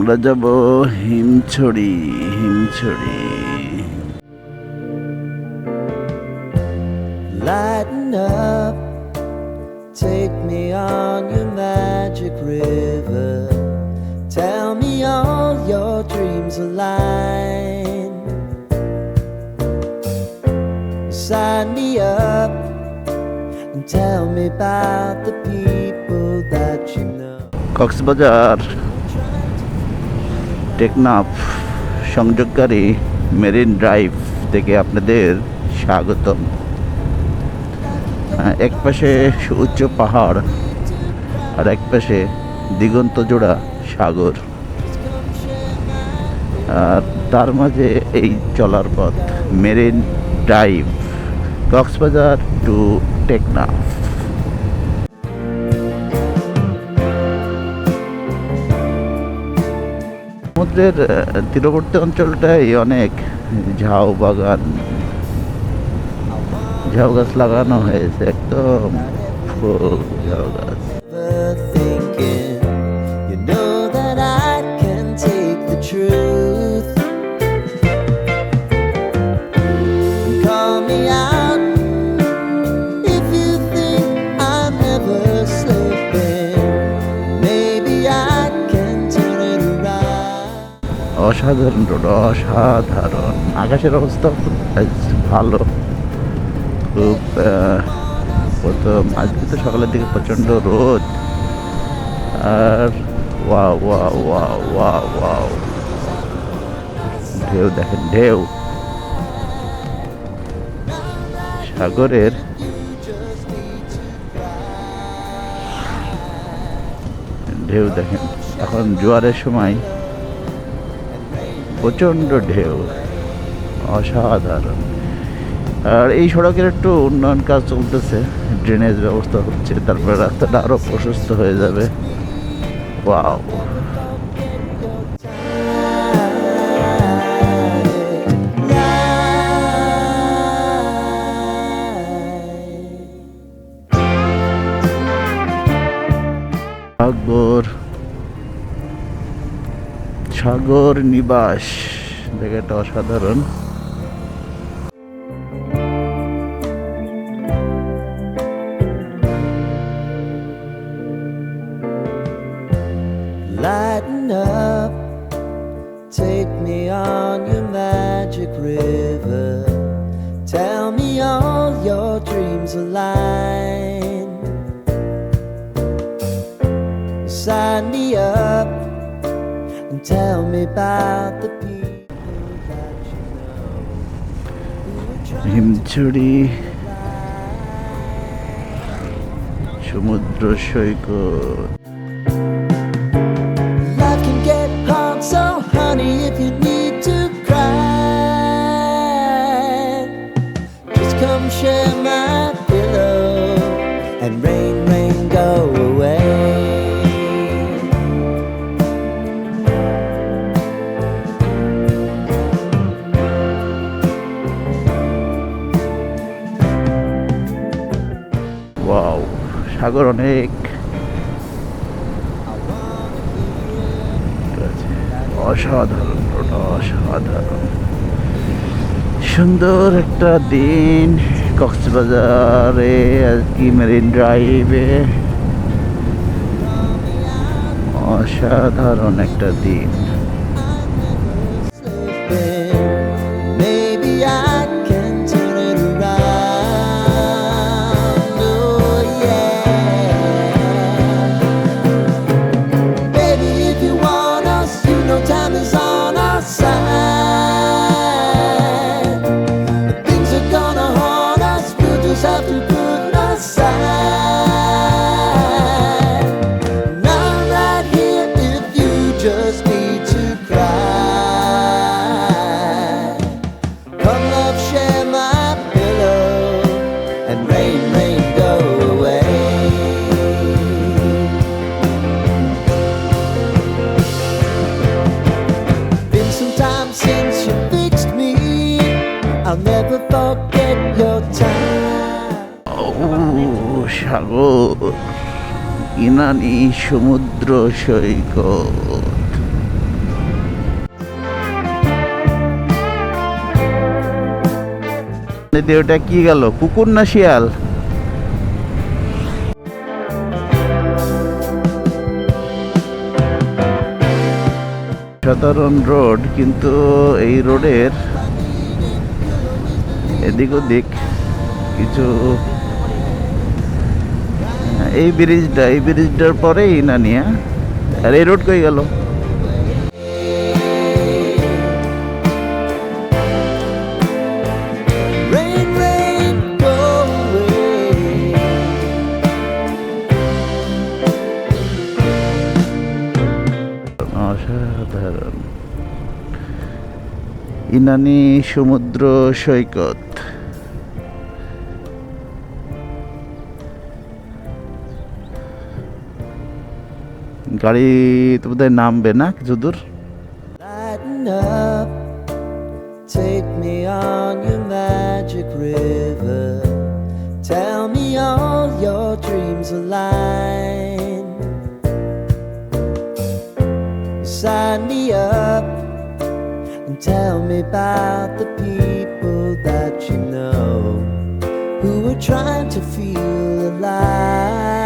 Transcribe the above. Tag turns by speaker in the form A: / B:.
A: আমরা যাব Himchari.
B: Lighten up, take me on your magic river. Tell me all your dreams align. Sign me up and tell me about the people that you know.
A: Cox's Bazar Teknaf সংযোগকারী marine drive থেকে আপনাদের স্বাগতম। এক পাশে উচ্চ পাহাড় আর এক পাশে দিগন্ত জোড়া সাগর, আর তার মাঝে এই চলার পথ marine drive Cox's Bazar to Teknaf. সমুদ্রের তীরবর্তী অঞ্চলটাই অনেক ঝাউ বাগান, ঝাউ গাছ লাগানো হয়েছে, একদম ফুল ঝাউ গাছ।
B: Thinking, you know that I can take the truth. Call me out if you think I'm never slipping. Maybe I can turn it around.
A: অসাধারণ রোড, অসাধারণ। আকাশের অবস্থা খুব ভালো, খুব প্রথম আজকে তো সকালের দিকে প্রচণ্ড রোদ, আর wow wow wow wow wow, ঢেউ দেখেন, ঢেউ সাগরের। ঢেউ দেখেন, এখন জোয়ারের সময় প্রচণ্ড ঢেউ, অসাধারণ। আর এই সড়কের একটু উন্নয়ন কাজ চলতেছে, ড্রেনেজ ব্যবস্থা হচ্ছে, তারপরে রাস্তাটা আরও প্রশস্ত হয়ে যাবে। ওয়াও, সাগর নিবাস জায়গাটা অসাধারণ।
B: Lighten up, take me on your magic river. Tell me all your dreams align. Sign me up and tell me about the people that you know.
A: Himchari সমুদ্র সৈকত।
B: Life can get hard, so honey, if you need to cry, just come share my pillow and rain, rain, go away.
A: Wow, সাগর অনেক অসাধারণ, অসাধারণ সুন্দর একটা দিন কক্সবাজারে, আর কি মেরিন ড্রাইভে অসাধারণ একটা দিন।
B: Maybe I can turn it around. Oh yeah. Baby, if you want us, you know time is on our side. If things are gonna haunt us, we'll just have to put it aside. And I'm right here if you just need to cry. Come love, share my pillow and rain, rain, go away. Been some time since you fixed me, I'll never forget your time.
A: ও সাগর, ইনানি সমুদ্র সৈকত, এতে ওটা কি গেল, কুকুর না শিয়াল? সাধারণ road, কিন্তু এই রোডের এদিক ওদিক কিছু, এই ব্রিজটার পরেই না নিয়ে, আর এই রোড কই গেল?
B: Rain, rain, go away.
A: অসাধারণ। ইনানি সমুদ্র সৈকত। গাড়ি তো বোধহয় নামবে না কিছু দূর।
B: Lighten up, take me on your magic river. Tell me all your dreams align. Sign me up and tell me about the people that you know who are trying to feel alive.